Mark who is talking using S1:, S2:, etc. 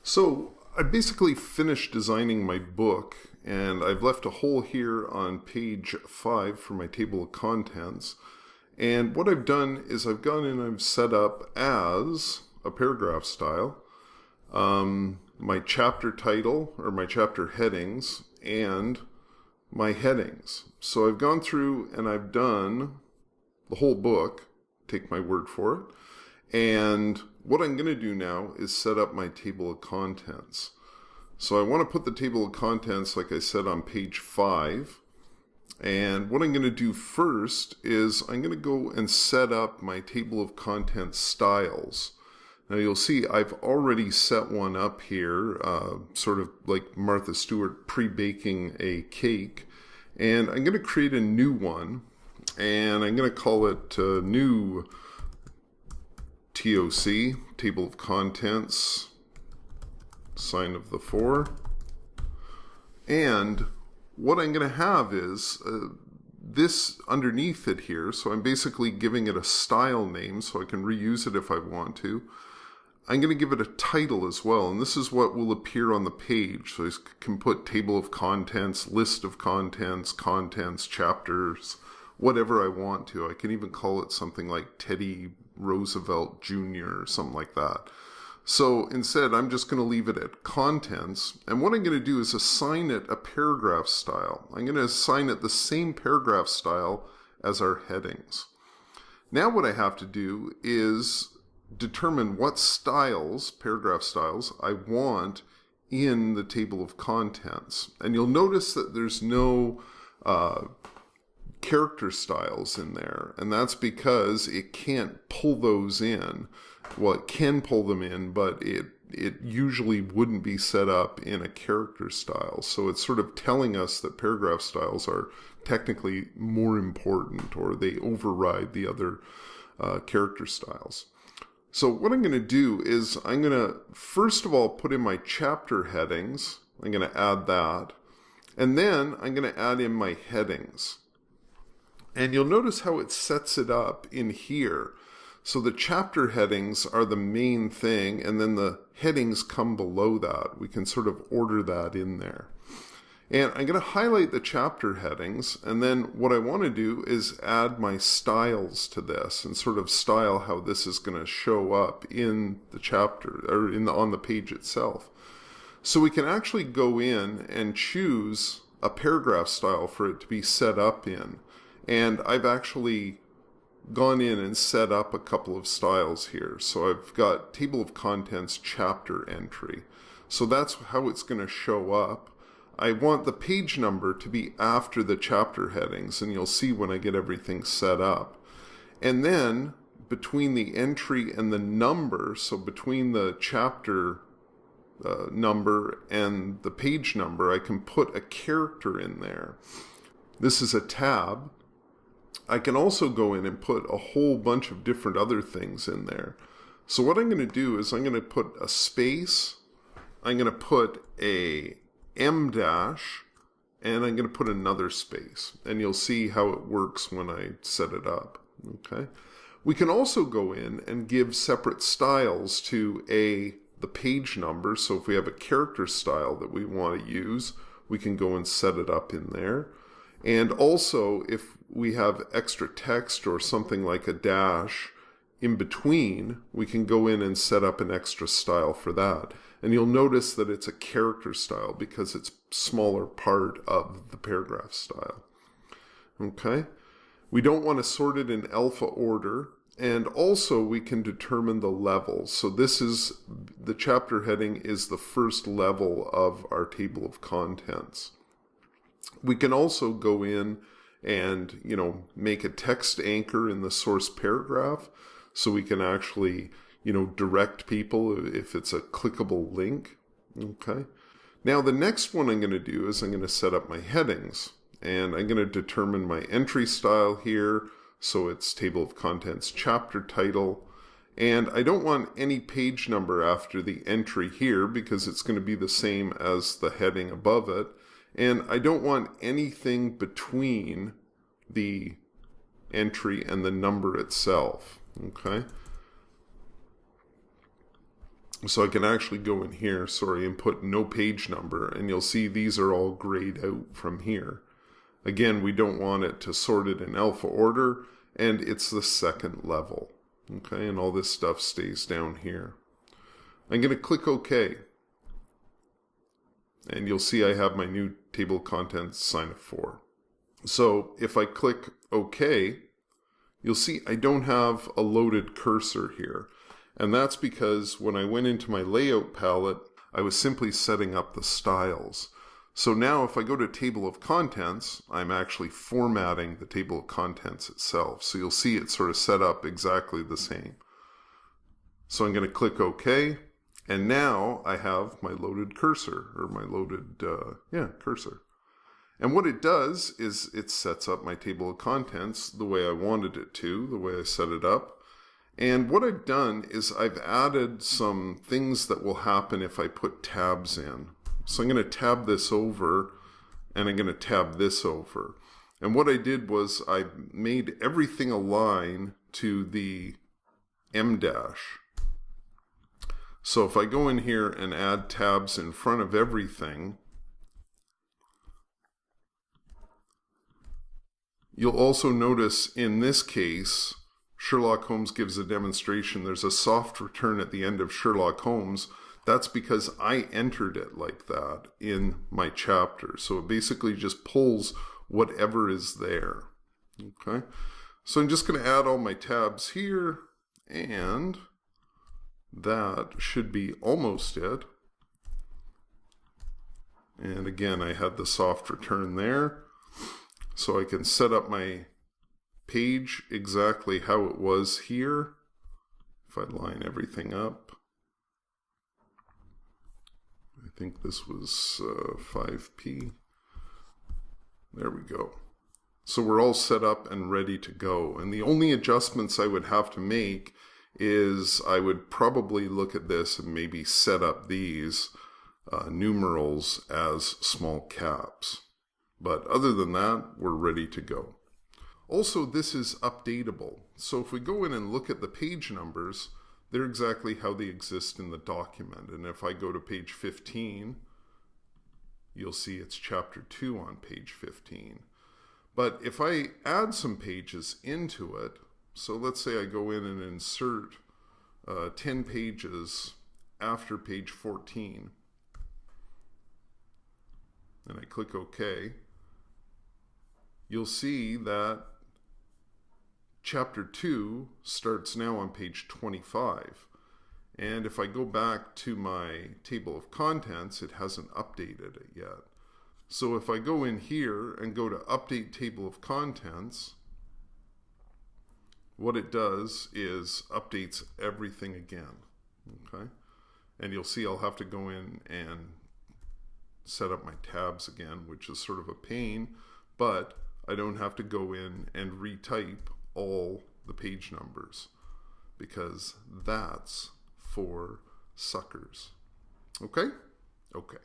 S1: So I basically finished designing my book, and I've left a hole here on page 5 for my table of contents. And what I've done is I've gone and I've set up as a paragraph style my chapter title or my chapter headings and my headings. So I've gone through and I've done the whole book, take my word for it. And what I'm going to do now is set up my table of contents. So I want to put the table of contents, like I said, on page 5. And what I'm going to do first is I'm going to go and set up my table of contents styles. Now you'll see I've already set one up here, sort of like Martha Stewart pre-baking a cake. And I'm going to create a new one, and I'm going to call it new TOC, table of contents, sign of the 4. And what I'm going to have is this underneath it here. So I'm basically giving it a style name so I can reuse it if I want to. I'm going to give it a title as well, and this is what will appear on the page. So I can put table of contents, list of contents, contents, chapters, whatever I want to. I can even call it something like Teddy Roosevelt Jr. or something like that. So instead, I'm just going to leave it at contents. And what I'm going to do is assign it a paragraph style. I'm going to assign it the same paragraph style as our headings. Now what I have to do is determine what styles, paragraph styles, I want in the table of contents. And you'll notice that there's no character styles in there, and that's because it can't pull those in. Well, it can pull them in, but it usually wouldn't be set up in a character style. So it's sort of telling us that paragraph styles are technically more important, or they override the other character styles. So what I'm going to do is I'm going to first of all put in my chapter headings. I'm going to add that, and then I'm going to add in my headings. And you'll notice how it sets it up in here. So the chapter headings are the main thing, and then the headings come below that. We can sort of order that in there. And I'm going to highlight the chapter headings, and then what I want to do is add my styles to this and sort of style how this is going to show up in the chapter or on the page itself. So we can actually go in and choose a paragraph style for it to be set up in. And I've actually gone in and set up a couple of styles here. So I've got table of contents chapter entry. So that's how it's going to show up. I want the page number to be after the chapter headings, and you'll see when I get everything set up. And then between the entry and the number, so between the chapter number and the page number, I can put a character in there. This is a tab. I can also go in and put a whole bunch of different other things in there. So what I'm going to do is I'm going to put a space, I'm going to put a M dash, and I'm going to put another space. And you'll see how it works when I set it up. Okay. We can also go in and give separate styles to the page number. So if we have a character style that we want to use, we can go and set it up in there. And also, if we have extra text or something like a dash in between, we can go in and set up an extra style for that. And you'll notice that it's a character style because it's a smaller part of the paragraph style. Okay? We don't want to sort it in alpha order. And also, we can determine the levels. So this is, the chapter heading is the first level of our table of contents. We can also go in and, make a text anchor in the source paragraph, so we can actually, direct people if it's a clickable link. Okay. Now the next one I'm going to do is I'm going to set up my headings, and I'm going to determine my entry style here. So it's table of contents chapter title, and I don't want any page number after the entry here because it's going to be the same as the heading above it. And I don't want anything between the entry and the number itself. Okay. So I can actually go in here, and put no page number, and you'll see these are all grayed out from here. Again, we don't want it to sort it in alpha order, and it's the second level. Okay, and all this stuff stays down here. I'm going to click OK. And you'll see I have my new table of contents sign up for. So if I click OK, you'll see I don't have a loaded cursor here. And that's because when I went into my layout palette, I was simply setting up the styles. So now if I go to table of contents, I'm actually formatting the table of contents itself. So you'll see it's sort of set up exactly the same. So I'm going to click OK. And now I have my loaded cursor, or my loaded, cursor. And what it does is it sets up my table of contents the way I wanted it to, the way I set it up. And what I've done is I've added some things that will happen if I put tabs in. So I'm going to tab this over, and I'm going to tab this over. And what I did was I made everything align to the M dash. So if I go in here and add tabs in front of everything, you'll also notice in this case, Sherlock Holmes gives a demonstration. There's a soft return at the end of Sherlock Holmes. That's because I entered it like that in my chapter. So it basically just pulls whatever is there. Okay. So I'm just going to add all my tabs here, and that should be almost it. And again, I had the soft return there. So I can set up my page exactly how it was here. If I line everything up. I think this was 5p. There we go. So we're all set up and ready to go. And the only adjustments I would have to make is I would probably look at this and maybe set up these numerals as small caps. But other than that, we're ready to go. Also, this is updatable. So if we go in and look at the page numbers, they're exactly how they exist in the document. And if I go to page 15, you'll see it's chapter 2 on page 15. But if I add some pages into it, so let's say I go in and insert 10 pages after page 14, and I click OK, you'll see that chapter 2 starts now on page 25. And if I go back to my table of contents, it hasn't updated it yet. So if I go in here and go to Update Table of Contents, what it does is updates everything again. Okay? And you'll see I'll have to go in and set up my tabs again, which is sort of a pain, but I don't have to go in and retype all the page numbers, because that's for suckers. Okay? Okay.